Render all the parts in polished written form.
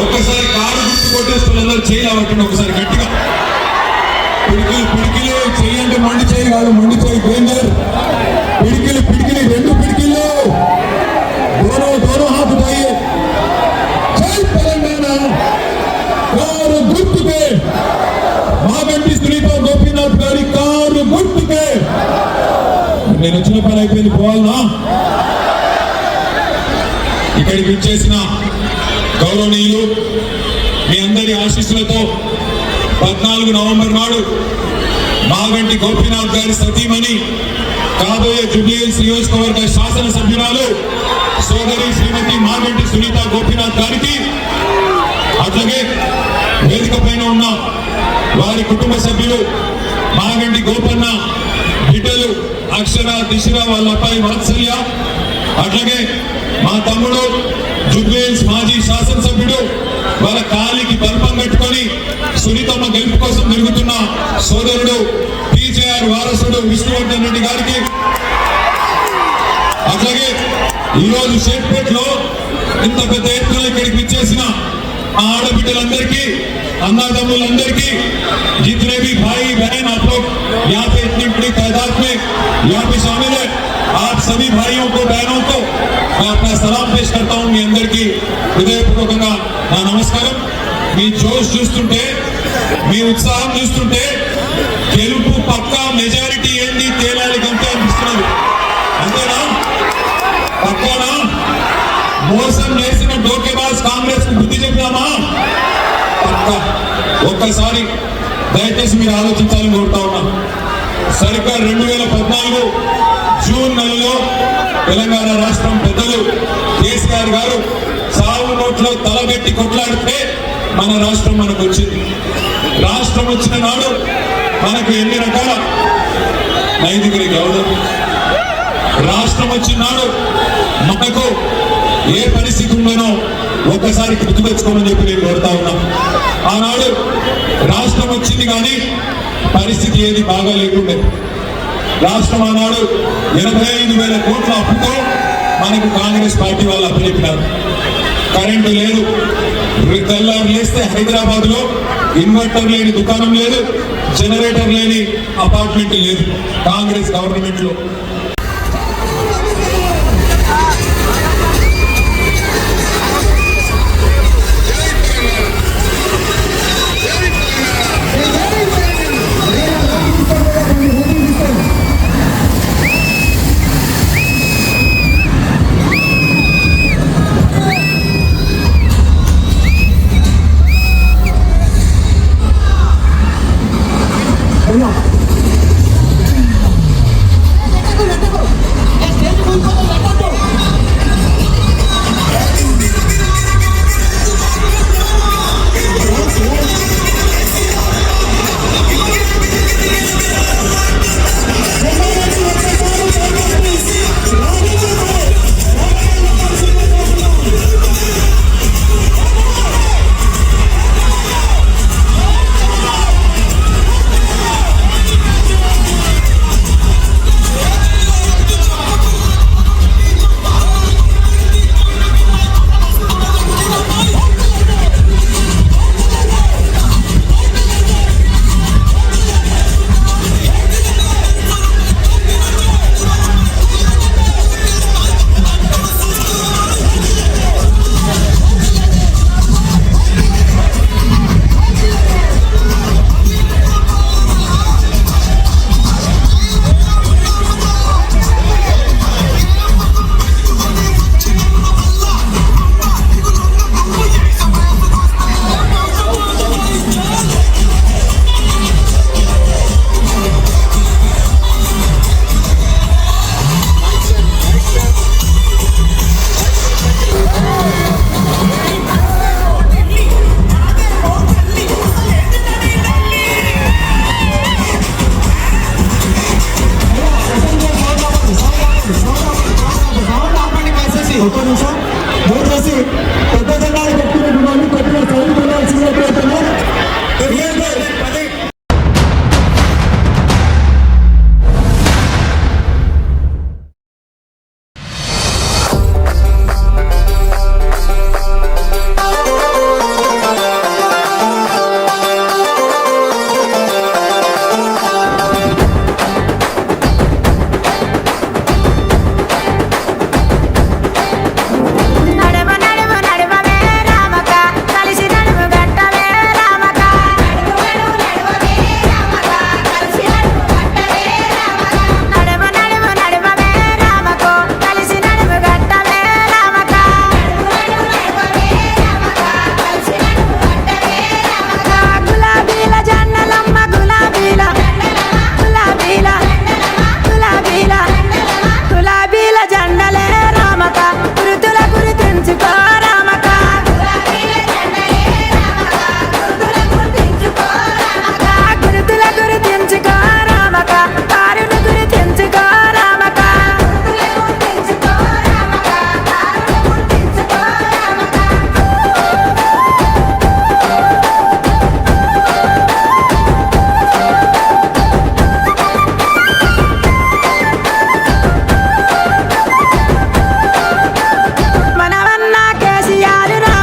ఒక్కసారి కారు గుర్తు కొట్టేస్తున్నారు చేయలేవటండి ఒకసారి గట్టిగా పిడికిలు చెయ్యంటే మండి చేయి కాదు మండి చేయి డేంజర్ పిడికిలి రెండు పిడికిళ్ళు दोनों हाथ उठाइए जय तेलंगाना कारू गुर्तुके मागंटी सुनीता गोपीनाथ गारी कारू गुर्तुके నేను వచ్చిన పని అయిపోయింది పోవాలనా ఇక్కడికి విచ్చేసిన గౌరవనీయులు మీ అందరి ఆశీస్సులతో 14 నవంబర్ నాడు మాగంటి గోపీనాథ్ గారి సతీమణి కాబోయే జూబ్లీహిల్స్ నియోజకవర్గ శాసనసభ్యురాలు సోదరి శ్రీమతి మాగంటి సునీత గోపీనాథ్ గారికి అట్లాగే వేదిక పైన ఉన్న వారి కుటుంబ సభ్యులు మాగంటి గోపన్న బిడ్డలు అక్షర దిశర వాళ్ళ అబ్బాయి వాత్సల్య అట్లాగే మా తమ్ముడు జూబ్లీహిల్స్ మాజీ శాసనసభ్యుడు వాళ్ళ కాలికి బల్పం కట్టుకొని సునీతమ్మ గెలుపు కోసం తిరుగుతున్న సోదరుడు టీజేఆర్ వారసుడు విష్ణువర్ధన్ రెడ్డి గారికి అట్లాగే ఈరోజు షేక్పేటలో ఇంత పెద్ద ఎత్తున ఇక్కడికి విచ్చేసిన ఆడబిడ్డలందరికీ अन्नादम्मुलंदरिकी जितने भी भाई बहन आप लोग यहाँ पे इतनी बड़ी तादाद में यहाँ पे शामिल है आप सभी भाइयों को बहनों को मैं अपना सलाम पेश करता हूँ మీ అందరికీ హృదయపూర్వకంగా నా నమస్కారం మీ జోష్ చూస్తుంటే మీ ఉత్సాహం చూస్తుంటే గెలుపు పక్కా మెజారిటీ ఏంది తేలాలి గంటే అనిపిస్తున్నది అంతేనా పక్కానా మోసం చేసిన డోకేబాజ్ కాంగ్రెస్ కు బుద్ధి చెప్తామా ఒక్కసారి దయచేసి మీరు ఆలోచించాలని కోరుతా ఉన్నా సర్కార్ 2014 జూన్ నెలలో తెలంగాణ రాష్ట్రం పెద్దలు కేసీఆర్ గారు సాగు నోట్లో తలబెట్టి కొట్లాడితే మన రాష్ట్రం మనకు వచ్చింది రాష్ట్రం వచ్చిన నాడు మనకు ఎన్ని రకాల నైతిక గౌరవం రాష్ట్రం వచ్చిన నాడు మనకు ఏ పరిస్థితి ఉందనో ఒక్కసారి గుర్తు తెచ్చుకోమని చెప్పి నేను కోరుతా ఉన్నా ఆనాడు రాష్ట్రం వచ్చింది కానీ పరిస్థితి ఏది బాగా లేకుండే రాష్ట్రం ఆనాడు 85,000 కోట్ల అప్పుతో మనకు కాంగ్రెస్ పార్టీ వాళ్ళు అప్పచెప్పినారు కరెంటు లేదు తెల్లారు లేస్తే హైదరాబాద్ లో ఇన్వర్టర్ లేని దుకాణం లేదు జనరేటర్ లేని అపార్ట్మెంట్ లేదు కాంగ్రెస్ గవర్నమెంట్ లో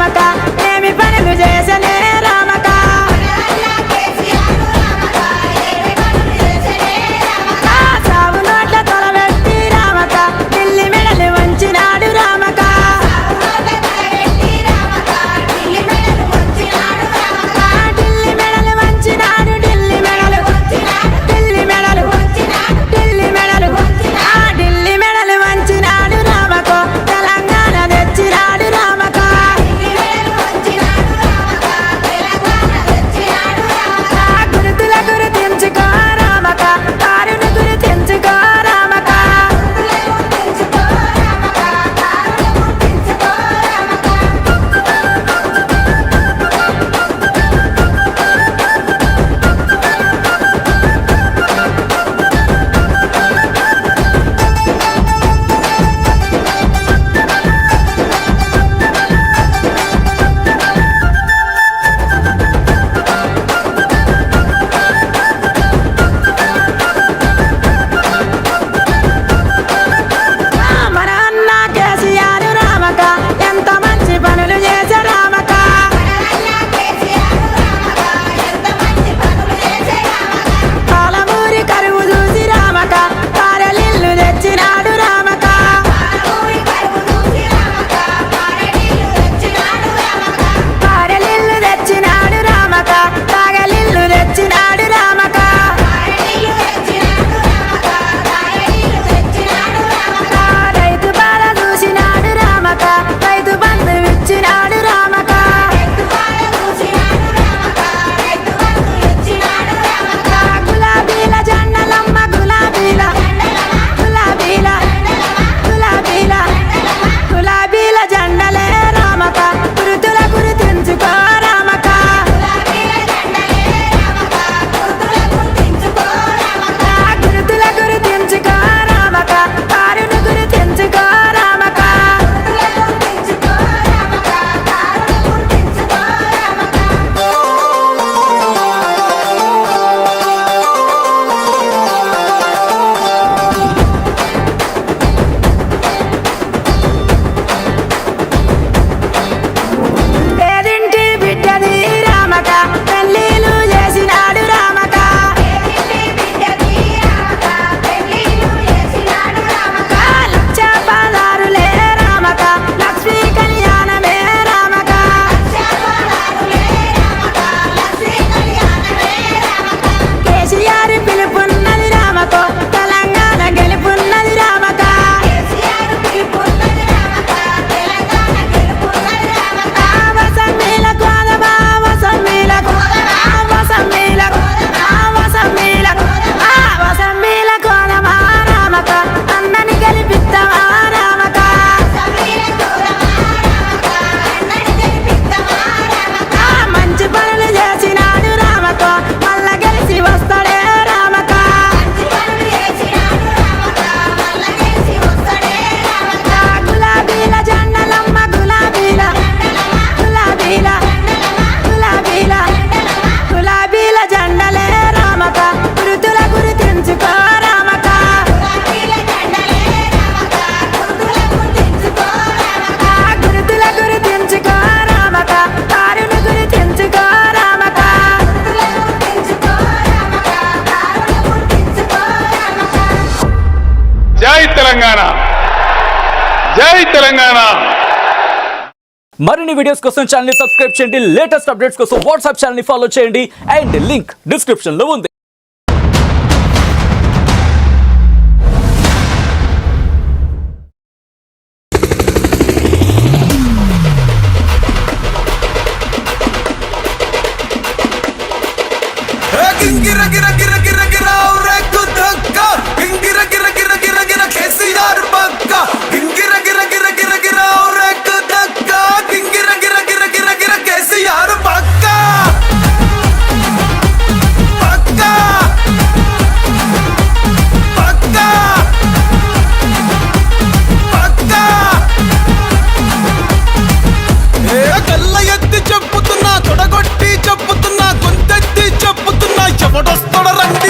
రామక ఏమి పనులు చేసనే రామక సాగు నోట్ల తొలబెట్టి రామక ఢిల్లీ మెడలు వంచినాడు రామక ఢిల్లీ మెడలు వంచినాడు ఢిల్లీ మెడలు ఢిల్లీ మెడలు ఢిల్లీ మెడలు ఢిల్లీ మెడలు వంచినాడు రామకో తెలంగాణ తెచ్చినాడు రామక గురుతుల గుర్తించుకో రామక కారును గుర్తించుకో రామక మన అన్న కేసీఆర్ రామక ఎంత మంచి పనులు చేసే రామక పాలమూరి కరువు చూసి రామక కారెలిల్లు తెచ్చినాడు రామక కారెలిల్లు తెచ్చినాడు రామక తాగలిల్లు తెచ్చినాడు రామక రైతు బాధ చూసినాడు రామక రైతు బంధు ఇచ్చినాడు రామక గులాబీల జెండలమ్మ గులాబీల గులాబీల గులాబీల గులాబీల జెండలే రామక గురుతుల గుర్తించుకో రామక గురుతుల గుర్తించుకో రామక కారును గుర్తించుకో రామక పేదింటి బిడ్డది రామక పెళ్ళిళ్ళు చేసినాడు రామక లక్ష పదారులే రామక లక్ష్మీ కళ్యాణమే రామక కేసీఆర్ పిలుపున్నది రామకో తెలంగాణ గెలుపున్నది రామక వసమ్మీల కోదమా వసమ్మీల వసమ్మీల వసమ్మీల వసమ్మీల కోదమా రామక అన్నని గెలిపిస్తావా రామక మంచి పనులు చేసినాడు రామకో మల్ల గెలిచి వస్తాడే రామక గులాబీల జెండలమ్మ గులాబీల గులాబీల గులాబీల గులాబీల జెండలే రామక గురుతుల గుర్తించుకో రామక గురుతుల గుర్తించుకో రామక కారును గుర్తించుకో రామక జై తెలంగాణ జై తెలంగాణ మరిన్ని వీడియోస్ కోసం ఛానల్ ని సబ్స్క్రైబ్ చేయండి లేటెస్ట్ అప్డేట్స్ కోసం వాట్సాప్ ఛానల్ ని ఫాలో చేయండి అండ్ లింక్ డిస్క్రిప్షన్ లో ఉంది गिरा गिरा गिरा गिरा गिरा और एक धक्का गिरा गिरा गिरा गिरा गिरा केसीआर पक्का गिरा गिरा गिरा गिरा गिरा और एक धक्का गिरा गिरा गिरा गिरा गिरा केसीआर पक्का पक्का पक्का पक्का ఏ కళ్ళ ఎత్తి చెప్పుతున్నా తొడగొట్టి చెప్పుతున్నా కొంతెత్తి చెప్పుతున్నా ఎవడొస్తాడ రంగ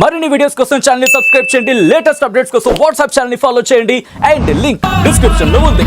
మరిన్ని వీడియోస్ కోసం ఛానల్ ని సబ్స్క్రైబ్ చేయండి, లేటెస్ట్ అప్డేట్స్ కోసం వాట్సాప్ ఛానల్ ని ఫాలో చేయండి అండ్ లింక్ డిస్క్రిప్షన్ లో ఉంది.